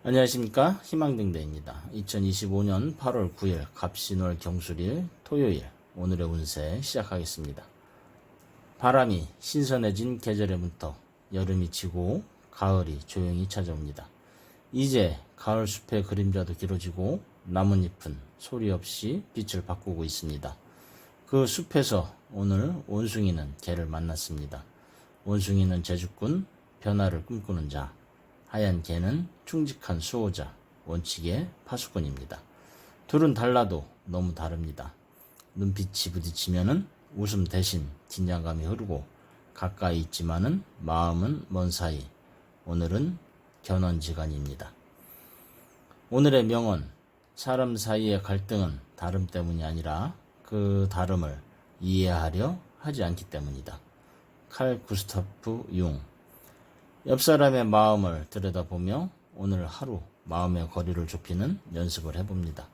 안녕하십니까, 희망등대입니다. 2025년 8월 9일 갑신월 경술일 토요일, 오늘의 운세 시작하겠습니다. 바람이 신선해진 계절의 문턱, 여름이 지고 가을이 조용히 찾아옵니다. 이제 가을 숲의 그림자도 길어지고 나뭇잎은 소리 없이 빛을 바꾸고 있습니다. 그 숲에서 오늘 원숭이는 개를 만났습니다. 원숭이는 제주꾼, 변화를 꿈꾸는 자, 하얀 개는 충직한 수호자, 원칙의 파수꾼입니다. 둘은 달라도 너무 다릅니다. 눈빛이 부딪히면은 웃음 대신 긴장감이 흐르고 가까이 있지만은 마음은 먼 사이. 오늘은 견원지간입니다. 오늘의 명언, 사람 사이의 갈등은 다름 때문이 아니라 그 다름을 이해하려 하지 않기 때문이다. 칼 구스타프 융. 옆 사람의 마음을 들여다보며 오늘 하루 마음의 거리를 좁히는 연습을 해봅니다.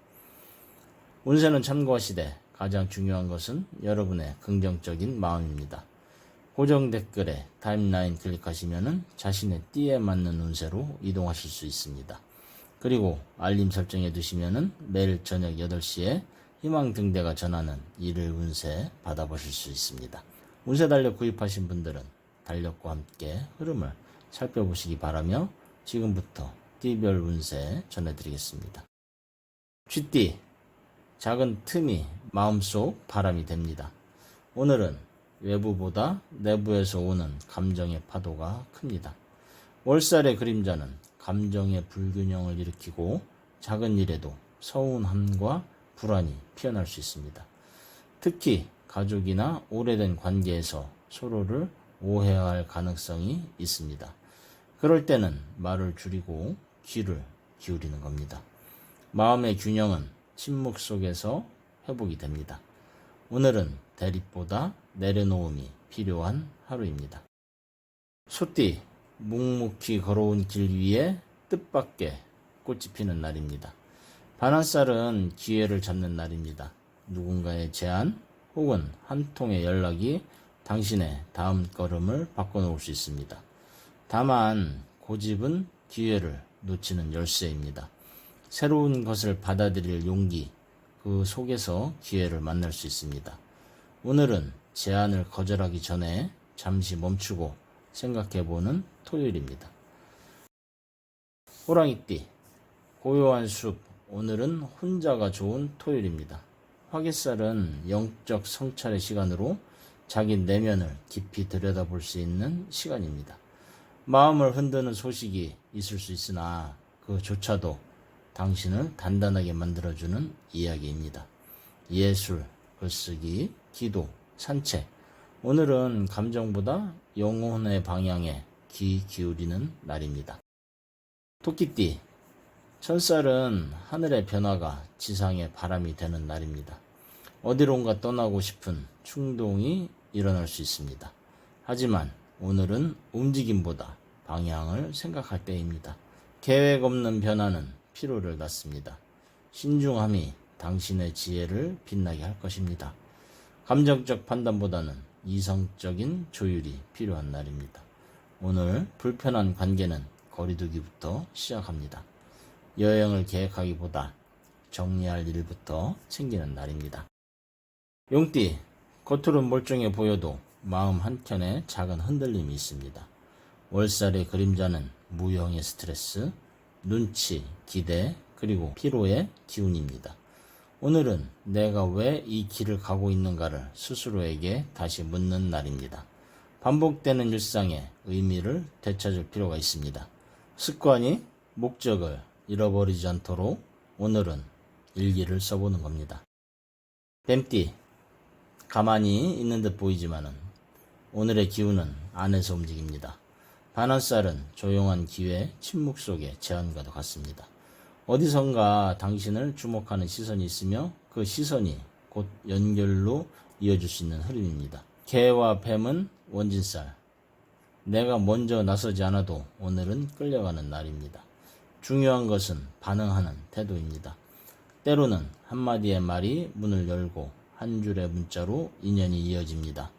운세는 참고하시되 가장 중요한 것은 여러분의 긍정적인 마음입니다. 고정 댓글에 타임라인 클릭하시면 자신의 띠에 맞는 운세로 이동하실 수 있습니다. 그리고 알림 설정해 두시면 매일 저녁 8시에 희망등대가 전하는 일일 운세 받아보실 수 있습니다. 운세 달력 구입하신 분들은 달력과 함께 흐름을 살펴보시기 바라며 지금부터 띠별 운세 전해드리겠습니다. 쥐띠, 작은 틈이 마음속 바람이 됩니다. 오늘은 외부보다 내부에서 오는 감정의 파도가 큽니다. 월살의 그림자는 감정의 불균형을 일으키고 작은 일에도 서운함과 불안이 피어날 수 있습니다. 특히 가족이나 오래된 관계에서 서로를 오해할 가능성이 있습니다. 그럴 때는 말을 줄이고 귀를 기울이는 겁니다. 마음의 균형은 침묵 속에서 회복이 됩니다. 오늘은 대립보다 내려놓음이 필요한 하루입니다. 소띠, 묵묵히 걸어온 길 위에 뜻밖의 꽃이 피는 날입니다. 반한살은 기회를 잡는 날입니다. 누군가의 제안 혹은 한 통의 연락이 당신의 다음 걸음을 바꿔놓을 수 있습니다. 다만 고집은 기회를 놓치는 열쇠입니다. 새로운 것을 받아들일 용기, 그 속에서 기회를 만날 수 있습니다. 오늘은 제안을 거절하기 전에 잠시 멈추고 생각해보는 토요일입니다. 호랑이띠, 고요한 숲, 오늘은 혼자가 좋은 토요일입니다. 화개살은 영적 성찰의 시간으로 자기 내면을 깊이 들여다볼 수 있는 시간입니다. 마음을 흔드는 소식이 있을 수 있으나 그조차도 당신을 단단하게 만들어주는 이야기입니다. 예술, 글쓰기, 기도, 산책. 오늘은 감정보다 영혼의 방향에 귀 기울이는 날입니다. 토끼띠, 천살은 하늘의 변화가 지상의 바람이 되는 날입니다. 어디론가 떠나고 싶은 충동이 일어날 수 있습니다. 하지만 오늘은 움직임보다 방향을 생각할 때입니다. 계획 없는 변화는 피로를 낳습니다. 신중함이 당신의 지혜를 빛나게 할 것입니다. 감정적 판단보다는 이성적인 조율이 필요한 날입니다. 오늘 불편한 관계는 거리두기부터 시작합니다. 여행을 계획하기보다 정리할 일부터 챙기는 날입니다. 용띠, 겉으로는 멀쩡해 보여도 마음 한켠에 작은 흔들림이 있습니다. 월살의 그림자는 무형의 스트레스, 눈치, 기대, 그리고 피로의 기운입니다. 오늘은 내가 왜 이 길을 가고 있는가를 스스로에게 다시 묻는 날입니다. 반복되는 일상의 의미를 되찾을 필요가 있습니다. 습관이 목적을 잃어버리지 않도록 오늘은 일기를 써보는 겁니다. 뱀띠, 가만히 있는 듯 보이지만은 오늘의 기운은 안에서 움직입니다. 반한살은 조용한 기회, 침묵 속의 제안과도 같습니다. 어디선가 당신을 주목하는 시선이 있으며 그 시선이 곧 연결로 이어질 수 있는 흐름입니다. 개와 뱀은 원진살. 내가 먼저 나서지 않아도 오늘은 끌려가는 날입니다. 중요한 것은 반응하는 태도입니다. 때로는 한마디의 말이 문을 열고 한 줄의 문자로 인연이 이어집니다.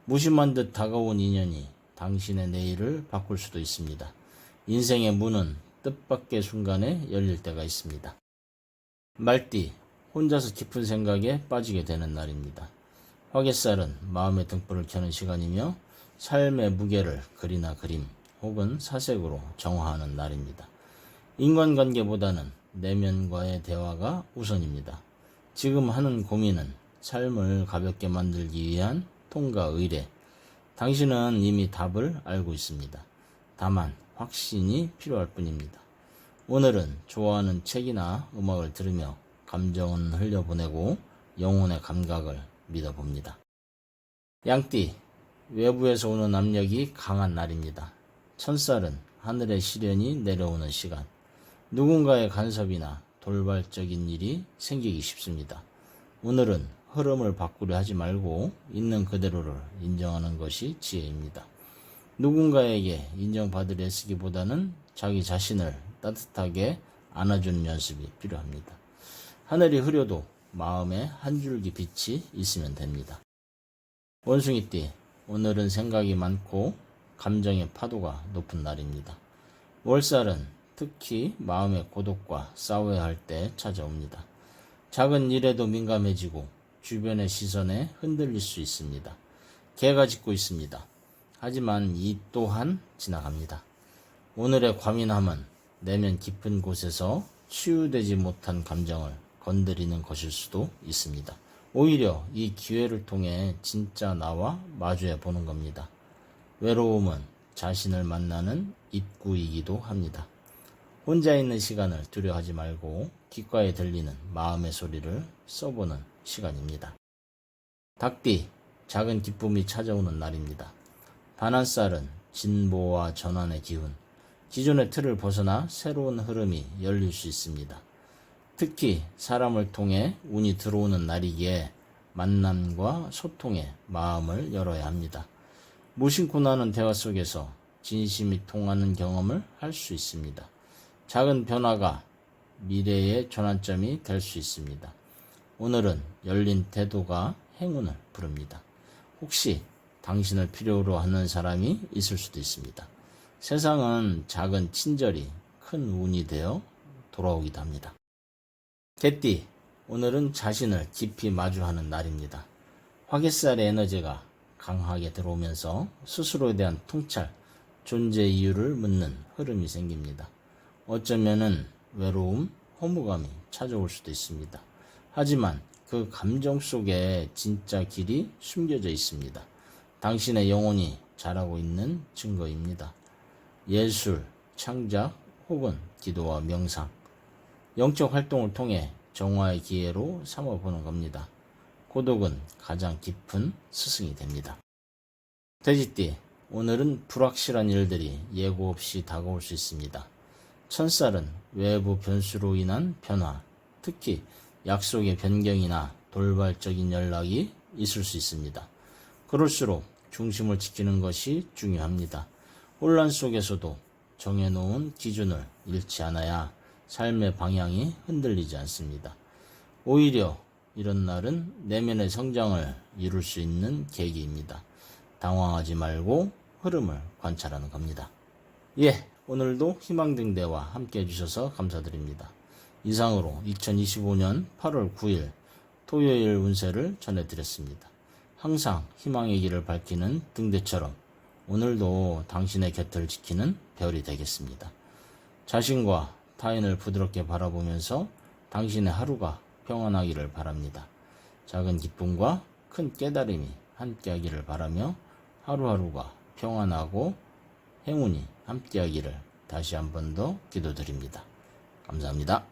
무심한 듯 다가온 인연이 당신의 내일을 바꿀 수도 있습니다. 인생의 문은 뜻밖의 순간에 열릴 때가 있습니다. 말띠, 혼자서 깊은 생각에 빠지게 되는 날입니다. 화개살은 마음의 등불을 켜는 시간이며 삶의 무게를 글이나 그림 혹은 사색으로 정화하는 날입니다. 인간관계보다는 내면과의 대화가 우선입니다. 지금 하는 고민은 삶을 가볍게 만들기 위한 통과 의례. 당신은 이미 답을 알고 있습니다. 다만 확신이 필요할 뿐입니다. 오늘은 좋아하는 책이나 음악을 들으며 감정은 흘려보내고 영혼의 감각을 믿어봅니다. 양띠, 외부에서 오는 압력이 강한 날입니다. 천살은 하늘의 시련이 내려오는 시간. 누군가의 간섭이나 돌발적인 일이 생기기 쉽습니다. 오늘은 흐름을 바꾸려 하지 말고 있는 그대로를 인정하는 것이 지혜입니다. 누군가에게 인정받으려 애쓰기보다는 자기 자신을 따뜻하게 안아주는 연습이 필요합니다. 하늘이 흐려도 마음에 한 줄기 빛이 있으면 됩니다. 원숭이띠, 오늘은 생각이 많고 감정의 파도가 높은 날입니다. 월살은 특히 마음의 고독과 싸워야 할 때 찾아옵니다. 작은 일에도 민감해지고 주변의 시선에 흔들릴 수 있습니다. 개가 짖고 있습니다. 하지만 이 또한 지나갑니다. 오늘의 과민함은 내면 깊은 곳에서 치유되지 못한 감정을 건드리는 것일 수도 있습니다. 오히려 이 기회를 통해 진짜 나와 마주해 보는 겁니다. 외로움은 자신을 만나는 입구이기도 합니다. 혼자 있는 시간을 두려워하지 말고 귓가에 들리는 마음의 소리를 써보는 시간입니다. 닭띠, 작은 기쁨이 찾아오는 날입니다. 반한살은 진보와 전환의 기운, 기존의 틀을 벗어나 새로운 흐름이 열릴 수 있습니다. 특히 사람을 통해 운이 들어오는 날이기에 만남과 소통에 마음을 열어야 합니다. 무심코 나는 대화 속에서 진심이 통하는 경험을 할 수 있습니다. 작은 변화가 미래의 전환점이 될 수 있습니다. 오늘은 열린 태도가 행운을 부릅니다. 혹시 당신을 필요로 하는 사람이 있을 수도 있습니다. 세상은 작은 친절이 큰 운이 되어 돌아오기도 합니다. 개띠, 오늘은 자신을 깊이 마주하는 날입니다. 화개살의 에너지가 강하게 들어오면서 스스로에 대한 통찰, 존재 이유를 묻는 흐름이 생깁니다. 어쩌면은 외로움, 허무감이 찾아올 수도 있습니다. 하지만 그 감정 속에 진짜 길이 숨겨져 있습니다. 당신의 영혼이 자라고 있는 증거입니다. 예술, 창작 혹은 기도와 명상, 영적 활동을 통해 정화의 기회로 삼아보는 겁니다. 고독은 가장 깊은 스승이 됩니다. 돼지띠, 오늘은 불확실한 일들이 예고 없이 다가올 수 있습니다. 천살은 외부 변수로 인한 변화, 특히 약속의 변경이나 돌발적인 연락이 있을 수 있습니다. 그럴수록 중심을 지키는 것이 중요합니다. 혼란 속에서도 정해놓은 기준을 잃지 않아야 삶의 방향이 흔들리지 않습니다. 오히려 이런 날은 내면의 성장을 이룰 수 있는 계기입니다. 당황하지 말고 흐름을 관찰하는 겁니다. 오늘도 희망등대와 함께 해주셔서 감사드립니다. 이상으로 2025년 8월 9일 토요일 운세를 전해드렸습니다. 항상 희망의 길을 밝히는 등대처럼 오늘도 당신의 곁을 지키는 별이 되겠습니다. 자신과 타인을 부드럽게 바라보면서 당신의 하루가 평안하기를 바랍니다. 작은 기쁨과 큰 깨달음이 함께하기를 바라며 하루하루가 평안하고 행운이 함께하기를 다시 한 번 더 기도드립니다. 감사합니다.